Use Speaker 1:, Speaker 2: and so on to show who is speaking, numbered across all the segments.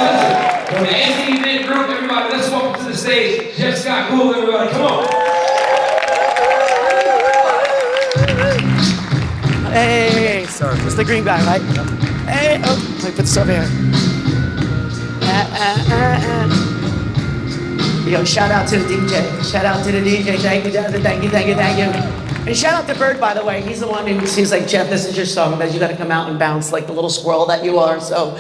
Speaker 1: listen. From the SCE Event Group, everybody, let's welcome to the stage, Jeff Gould, everybody, come on.
Speaker 2: Hey, sorry, it's the green guy, right? Hey, oh, let me put this over here. Yo, shout out to the DJ. Shout out to the DJ. Thank you, Jonathan. Thank you, thank you, thank you. And shout out to Bird, by the way. He's the one who seems like, Jeff, this is your song, but you got to come out and bounce like the little squirrel that you are. So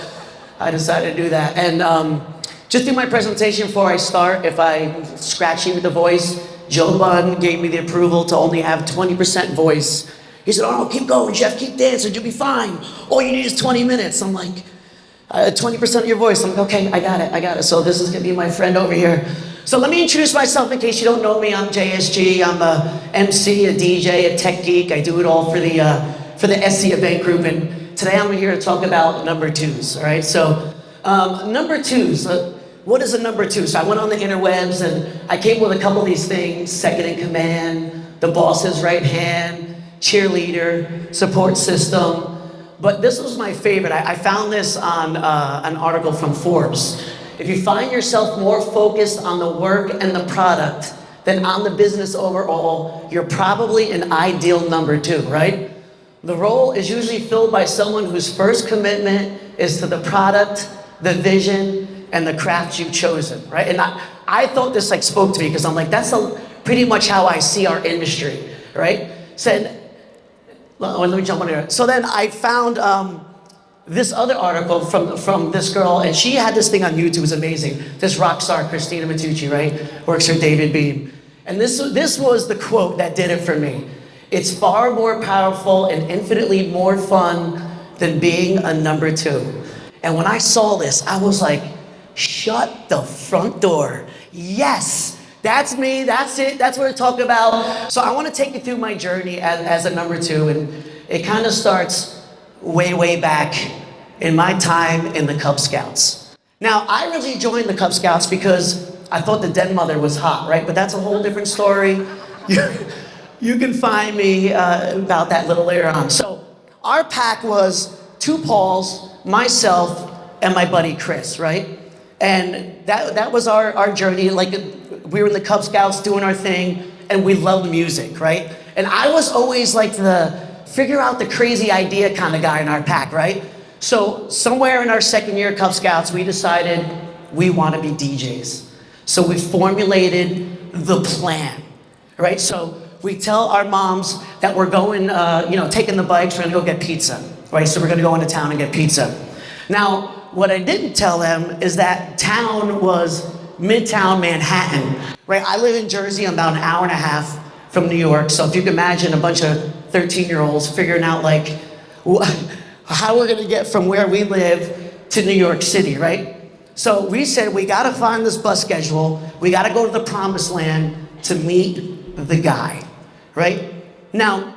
Speaker 2: I decided to do that. And just do my presentation before I start. If I scratch you with the voice, Joe Bunn gave me the approval to only have 20% voice. He said, oh, no, keep going, Jeff, keep dancing, you'll be fine. All you need is 20 minutes. I'm like, 20% of your voice. I'm like, okay, I got it. So this is gonna be my friend over here. So let me introduce myself in case you don't know me. I'm JSG, I'm a MC, a DJ, a tech geek. I do it all for the SCE Event Group. And today I'm here to talk about number twos, all right? So number twos, what is a number two? So I went on the interwebs and I came with a couple of these things: second in command, the boss's right hand, cheerleader, support system. But this was my favorite. I found this on an article from Forbes. If you find yourself more focused on the work and the product than on the business overall, you're probably an ideal number two, right? The role is usually filled by someone whose first commitment is to the product, the vision, and the craft you've chosen, right? And I thought this like spoke to me because I'm like, that's pretty much how I see our industry, right? Let me jump on here. So then I found this other article from this girl, and she had this thing on YouTube. It was amazing. This rock star, Christina Matucci, right? Works for David Beam. And this was the quote that did it for me. It's far more powerful and infinitely more fun than being a number two. And when I saw this, I was like, shut the front door. Yes. That's me, that's it, that's what I talk about. So I want to take you through my journey as a number two, and it kind of starts way back in my time in the Cub Scouts. Now, I really joined the Cub Scouts because I thought the den mother was hot, right? But that's a whole different story. You can find me about that a little later on. So our pack was two Pauls, myself, and my buddy Chris, right? And that was our journey. Like, we were in the Cub Scouts doing our thing, and we loved music, right? And I was always like the figure out the crazy idea kind of guy in our pack, right? So somewhere in our second year of Cub Scouts, we decided we want to be DJs. So we formulated the plan, right? So we tell our moms that we're going, taking the bikes, we're gonna go get pizza, right? So we're gonna go into town and get pizza. Now, what I didn't tell them is that town was Midtown Manhattan, right? I live in Jersey. I'm about an hour and a half from New York. So if you can imagine a bunch of 13-year-olds figuring out like how we're gonna get from where we live to New York City, right? So we said, we gotta find this bus schedule. We gotta go to the promised land to meet the guy, right? Now,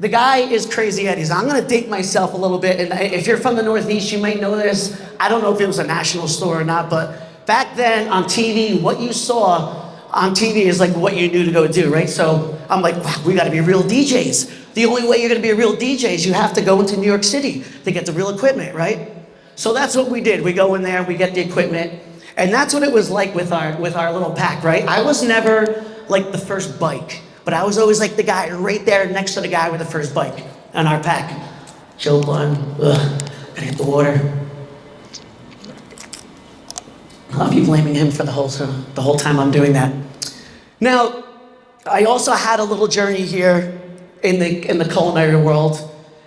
Speaker 2: the guy is Crazy Eddie's. I'm gonna date myself a little bit, and if you're from the Northeast, you may know this. I don't know if it was a national store or not, but back then on TV, what you saw on TV is like what you knew to go do, right? So I'm like, wow, we gotta be real DJs. The only way you're gonna be a real DJ is you have to go into New York City to get the real equipment, right? So that's what we did. We go in there, we get the equipment, and that's what it was like with our little pack, right? I was never like the first bike, but I was always like the guy right there next to the guy with the first bike on our pack. Joe Bunn, gotta get the water. I'll be blaming him for the whole time I'm doing that. Now, I also had a little journey here in the culinary world,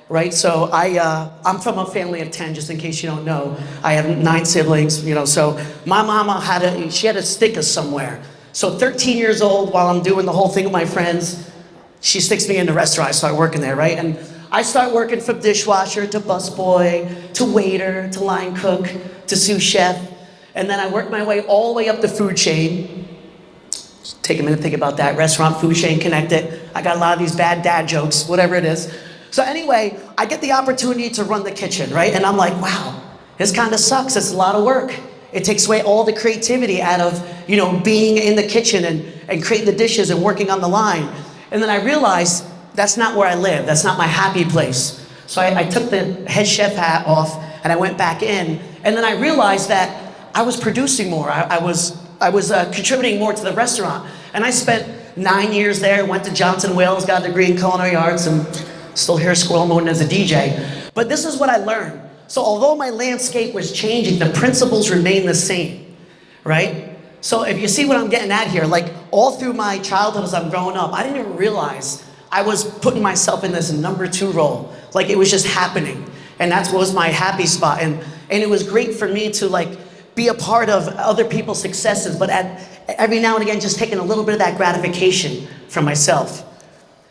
Speaker 2: right? So I'm from a family of 10, just in case you don't know. I have 9 siblings, so my mama had to stick us somewhere. So 13 years old, while I'm doing the whole thing with my friends, she sticks me in the restaurant. I start working there, right? And I start working from dishwasher to busboy, to waiter, to line cook, to sous chef. And then I worked my way all the way up the food chain. Just take a minute to think about that. Restaurant, food chain, connected. I got a lot of these bad dad jokes, whatever it is. So anyway, I get the opportunity to run the kitchen, right? And I'm like, wow, this kind of sucks. It's a lot of work. It takes away all the creativity out of, being in the kitchen and creating the dishes and working on the line. And then I realized that's not where I live. That's not my happy place. So I took the head chef hat off and I went back in. And then I realized that I was producing more. I was contributing more to the restaurant. And I spent 9 years there, went to Johnson Wales, got a degree in culinary arts, and still here squirrel moaning as a DJ. But this is what I learned. So although my landscape was changing, the principles remained the same, right? So if you see what I'm getting at here, like all through my childhood as I'm growing up, I didn't even realize I was putting myself in this number 2 role. Like it was just happening. And that's what was my happy spot. And it was great for me to like be a part of other people's successes, but every now and again, just taking a little bit of that gratification from myself.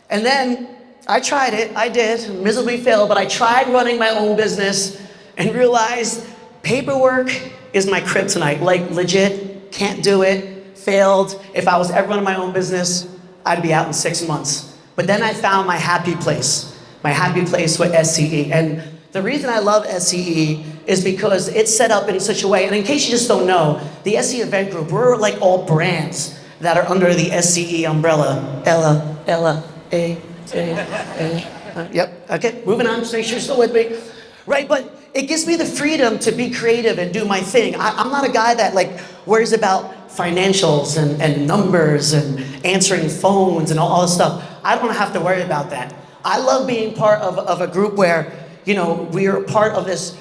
Speaker 2: And then I tried it, I did, miserably failed, but I tried running my own business and realized paperwork is my kryptonite. Like legit, can't do it, failed. If I was ever running my own business, I'd be out in 6 months. But then I found my happy place with SCE. And the reason I love SCE is because it's set up in such a way, and in case you just don't know, the SCE Event Group, we're like all brands that are under the SCE umbrella. Yep, okay, moving on, just make sure you're still with me. Right, but it gives me the freedom to be creative and do my thing. I'm not a guy that like worries about financials and numbers and answering phones and all this stuff. I don't have to worry about that. I love being part of a group where, you know, we are part of this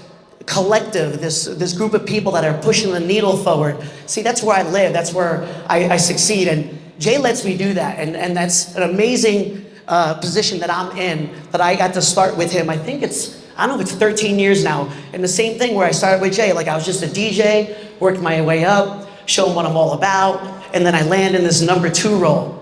Speaker 2: collective, this group of people that are pushing the needle forward. See, that's where I live, that's where I succeed, and Jay lets me do that, and that's an amazing position that I'm in, that I got to start with him. I think I don't know if it's 13 years now, and the same thing where I started with Jay, like I was just a DJ, worked my way up, show him what I'm all about, and then I land in this number 2 role.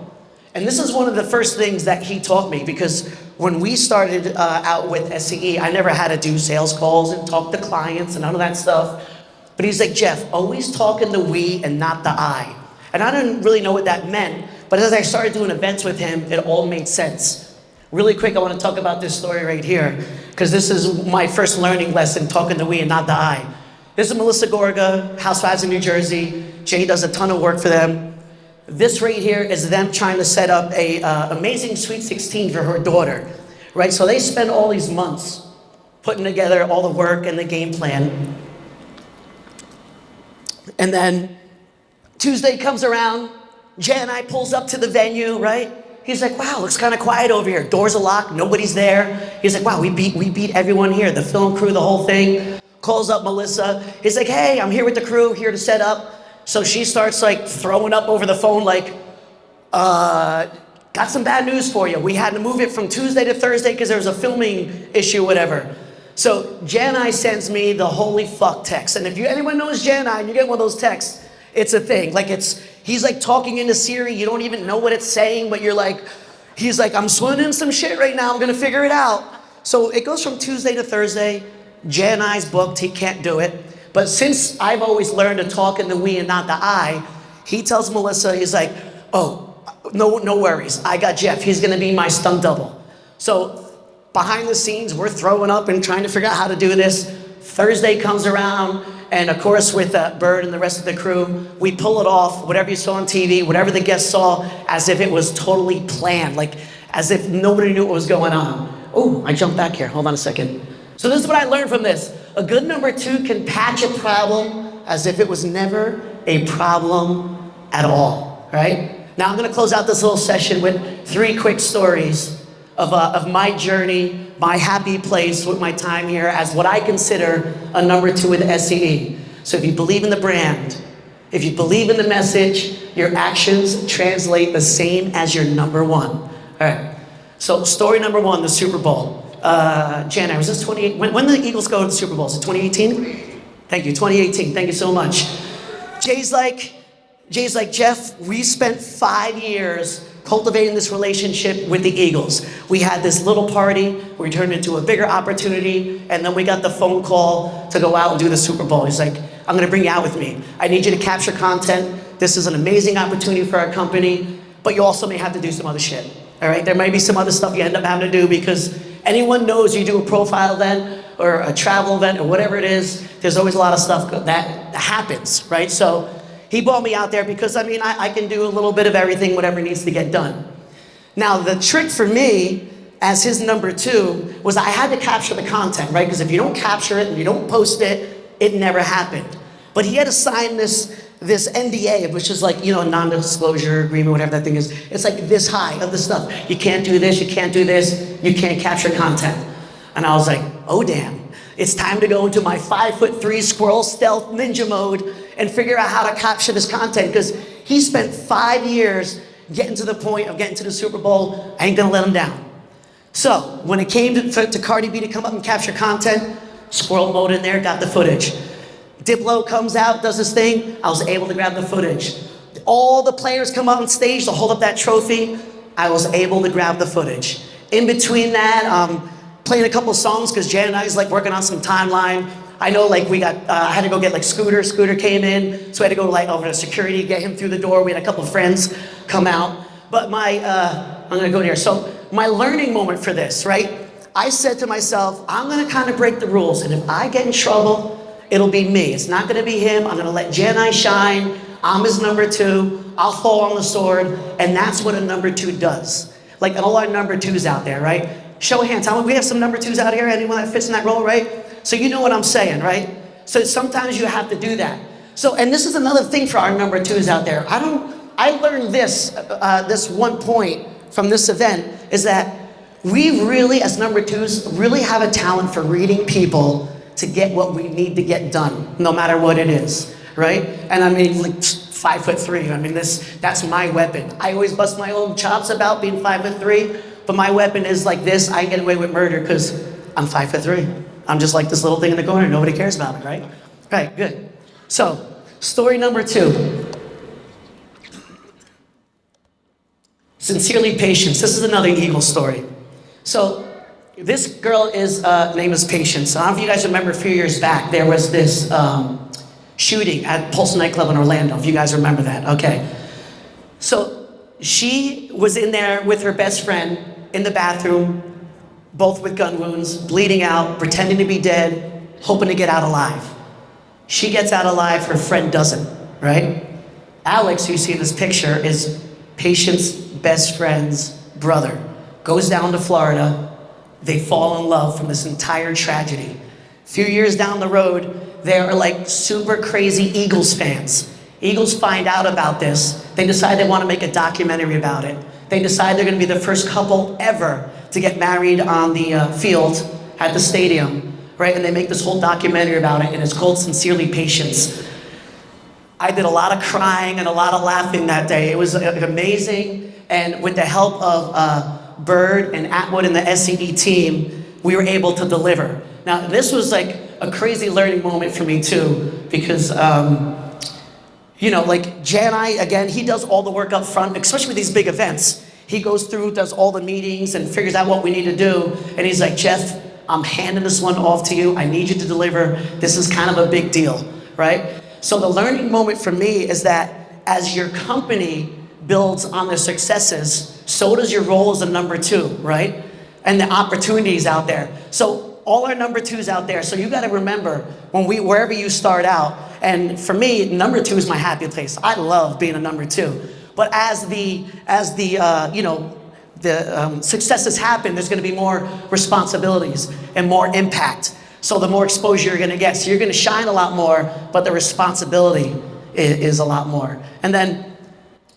Speaker 2: And this is one of the first things that he taught me, because when we started out with SCE, I never had to do sales calls and talk to clients and none of that stuff. But he's like, Jeff, always talk in the we and not the I. And I didn't really know what that meant, but as I started doing events with him, it all made sense. Really quick, I want to talk about this story right here, because this is my first learning lesson, talking the we and not the I. This is Melissa Gorga, Housewives in New Jersey. Jay does a ton of work for them. This right here is them trying to set up a amazing Sweet 16 for her daughter, right? So they spend all these months putting together all the work and the game plan. And then Tuesday comes around, Jay and I pulls up to the venue, right? He's like, wow, looks kind of quiet over here. Doors are locked, nobody's there. He's like, wow, we beat everyone here, the film crew, the whole thing. Calls up Melissa. He's like, hey, I'm here with the crew, here to set up. So she starts like throwing up over the phone like, got some bad news for you. We had to move it from Tuesday to Thursday because there was a filming issue, whatever. So Jan I sends me the holy fuck text. And if anyone knows Jan I, and you get one of those texts, it's a thing. Like he's like talking into Siri, you don't even know what it's saying, but you're like, he's like, I'm swimming in some shit right now, I'm gonna figure it out. So it goes from Tuesday to Thursday. Jan I's booked, he can't do it. But since I've always learned to talk in the we and not the I, he tells Melissa, he's like, oh, no worries. I got Jeff. He's going to be my stunt double. So behind the scenes, we're throwing up and trying to figure out how to do this. Thursday comes around, and of course with Bird and the rest of the crew, we pull it off, whatever you saw on TV, whatever the guests saw, as if it was totally planned, like as if nobody knew what was going on. Oh, I jumped back here. Hold on a second. So this is what I learned from this. A good number 2 can patch a problem as if it was never a problem at all, right? Now I'm gonna close out this little session with 3 quick stories of my journey, my happy place with my time here as what I consider a number 2 with SCE. So if you believe in the brand, if you believe in the message, your actions translate the same as your number 1. All right, so story number 1, the Super Bowl. January, was this 28? When did the Eagles go to the Super Bowl? Is it 2018? Thank you, 2018. Thank you so much. Jay's like, Jeff, we spent 5 years cultivating this relationship with the Eagles. We had this little party, we turned it into a bigger opportunity, and then we got the phone call to go out and do the Super Bowl. He's like, I'm gonna bring you out with me. I need you to capture content. This is an amazing opportunity for our company, but you also may have to do some other shit. All right, there might be some other stuff you end up having to do because anyone knows you do a profile event or a travel event or whatever it is, there's always a lot of stuff that happens, right? So he brought me out there because, I mean, I can do a little bit of everything, whatever needs to get done. Now, the trick for me, as his number 2, was I had to capture the content, right? Because if you don't capture it and you don't post it, it never happened. But he had to sign this NDA, which is like, a non-disclosure agreement, whatever that thing is. It's like this high of the stuff. You can't do this, you can't do this, you can't capture content. And I was like, oh damn. It's time to go into my 5'3" squirrel stealth ninja mode and figure out how to capture this content, because he spent 5 years getting to the point of getting to the Super Bowl. I ain't gonna let him down. So when it came to Cardi B to come up and capture content, squirrel mode in there, got the footage. Diplo comes out, does his thing, I was able to grab the footage. All the players come out on stage to hold up that trophy, I was able to grab the footage. In between that, playing a couple songs, because Jan and I was like working on some timeline. I know like I had to go get like Scooter came in, so I had to go like over to security, get him through the door. We had a couple of friends come out. But I'm gonna go there. So my learning moment for this, right? I said to myself, I'm gonna kind of break the rules, and if I get in trouble, it'll be me. It's not gonna be him. I'm gonna let Jan and I shine. I'm his number 2. I'll fall on the sword, and that's what a number 2 does. Like all our number 2s out there, right? Show of hands, we have some number 2s out here, anyone that fits in that role, right? So you know what I'm saying, right? So sometimes you have to do that. So, and this is another thing for our number 2s out there. I learned this one point from this event, is that we really, as number 2s, really have a talent for reading people to get what we need to get done, no matter what it is, right? And I mean, like 5'3", I mean, that's my weapon. I always bust my own chops about being 5'3", but my weapon is like this. I get away with murder because I'm 5'3". I'm just like this little thing in the corner. Nobody cares about me, right? Right, good. So, story number 2. Sincerely Patience. This is another Eagle story. So, this girl name is Patience. I don't know if you guys remember a few years back, there was this shooting at Pulse nightclub in Orlando, if you guys remember that, okay. So, she was in there with her best friend in the bathroom, both with gun wounds, bleeding out, pretending to be dead, hoping to get out alive. She gets out alive, her friend doesn't, right? Alex, who you see in this picture, is Patience's best friend's brother. Goes down to Florida, they fall in love from this entire tragedy. A few years down the road, they are like super crazy Eagles fans. Eagles find out about this. They decide they want to make a documentary about it. They decide they're going to be the first couple ever to get married on the field at the stadium, right? And they make this whole documentary about it, and it's called Sincerely Patience. I did a lot of crying and a lot of laughing that day. It was amazing, and with the help of Bird and Atwood and the SCE team, we were able to deliver. Now, this was like a crazy learning moment for me too, because like Jay and I, again, he does all the work up front, especially with these big events. He goes through, does all the meetings, and figures out what we need to do. And he's like, Jeff, I'm handing this one off to you. I need you to deliver. This is kind of a big deal, right? So the learning moment for me is that as your company builds on their successes, so does your role as a number 2, right? And the opportunities out there. So all our number 2s out there. So you got to remember wherever you start out. And for me, number 2 is my happy place. I love being a number 2. But as the successes happen, there's going to be more responsibilities and more impact. So the more exposure you're going to get. So you're going to shine a lot more, but the responsibility is a lot more. And then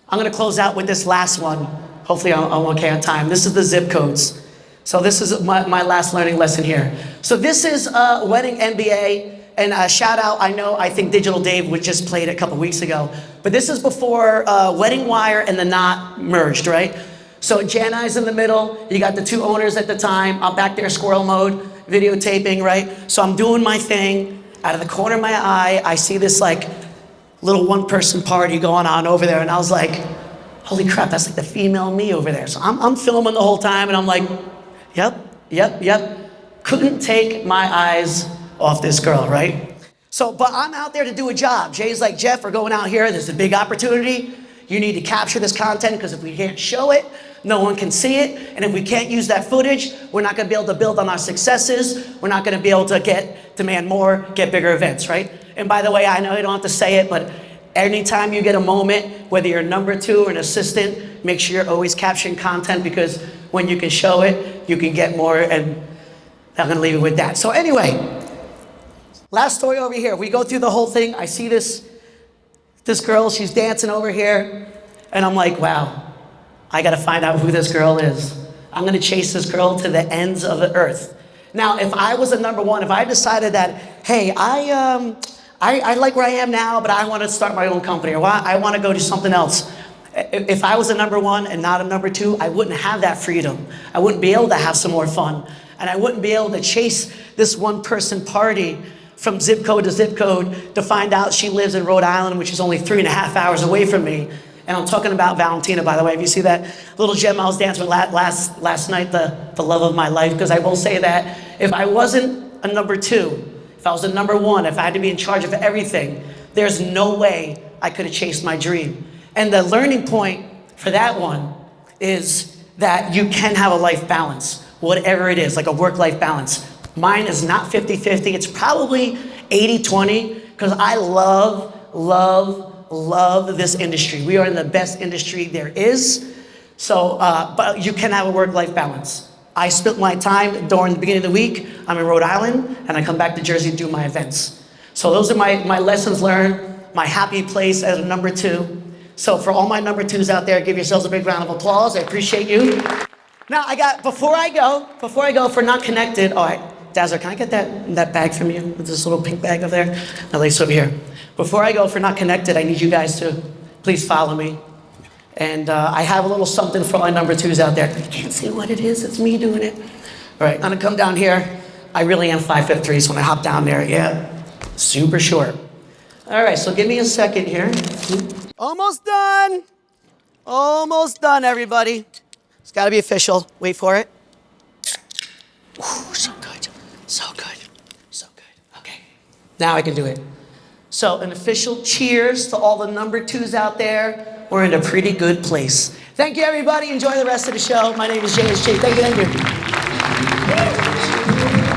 Speaker 2: I'm going to close out with this last one. Hopefully I'm okay on time. This is the zip codes. So this is my last learning lesson here. So this is Wedding MBA. And shout out, I think Digital Dave just played it a couple weeks ago. But this is before Wedding Wire and The Knot merged, right? So Jan and I's in the middle. You got the 2 owners at the time. I'm back there squirrel mode, videotaping, right? So I'm doing my thing. Out of the corner of my eye, I see this like little one-person party going on over there. And I was like, holy crap, that's like the female me over there. So I'm filming the whole time, and I'm like, yep. Couldn't take my eyes off this girl, right? So, but I'm out there to do a job. Jay's like, Jeff, we're going out here. There's a big opportunity. You need to capture this content, because if we can't show it, no one can see it. And if we can't use that footage, we're not going to be able to build on our successes. We're not going to be able to demand more, get bigger events, right? And by the way, I know you don't have to say it, but anytime you get a moment, whether you're number 2 or an assistant, make sure you're always capturing content, because when you can show it, you can get more. And I'm going to leave it with that. So anyway, Last story over here. We go through the whole thing. I see this girl, she's dancing over here. And I'm like, wow, I gotta find out who this girl is. I'm gonna chase this girl to the ends of the earth. Now, if I was a number one, if I decided that, hey, I like where I am now, but I want to start my own company, or I want to go do something else. If I was a number one and not a number two, I wouldn't have that freedom. I wouldn't be able to have some more fun. And I wouldn't be able to chase this one person party from zip code to find out she lives in Rhode Island, which is only 3.5 hours away from me. And I'm talking about Valentina, by the way. If you see that little gem I was dancing with last night, the love of my life, because I will say that if I wasn't a number two, if I was a number one, if I had to be in charge of everything, there's no way I could have chased my dream. And the learning point for that one is that you can have a life balance, whatever it is, like a work-life balance. Mine is not 50-50, it's probably 80-20, because I love this industry. We are in the best industry there is. So, but you can have a work-life balance. I split my time during the beginning of the week. I'm in Rhode Island, and I come back to Jersey to do my events. So those are my lessons learned, my happy place as a number two. So for all my number twos out there, give yourselves a big round of applause. I appreciate you. Now before I go for not connected, all right, Dazzler, can I get that bag from you? With this little pink bag over there? Now, lace over here. Before I go for not connected, I need you guys to please follow me. And I have a little something for all my number twos out there. You can't see what it is, it's me doing it. All right, I'm gonna come down here. I really am 5'3", so when I hop down there, yeah, super short. All right, so give me a second here. Almost done. Almost done, everybody. It's gotta be official. Wait for it. Ooh, so good, so good, so good. Okay, now I can do it. So an official cheers to all the number twos out there. We're in a pretty good place. Thank you, everybody. Enjoy the rest of the show. My name is JSJ. Thank you.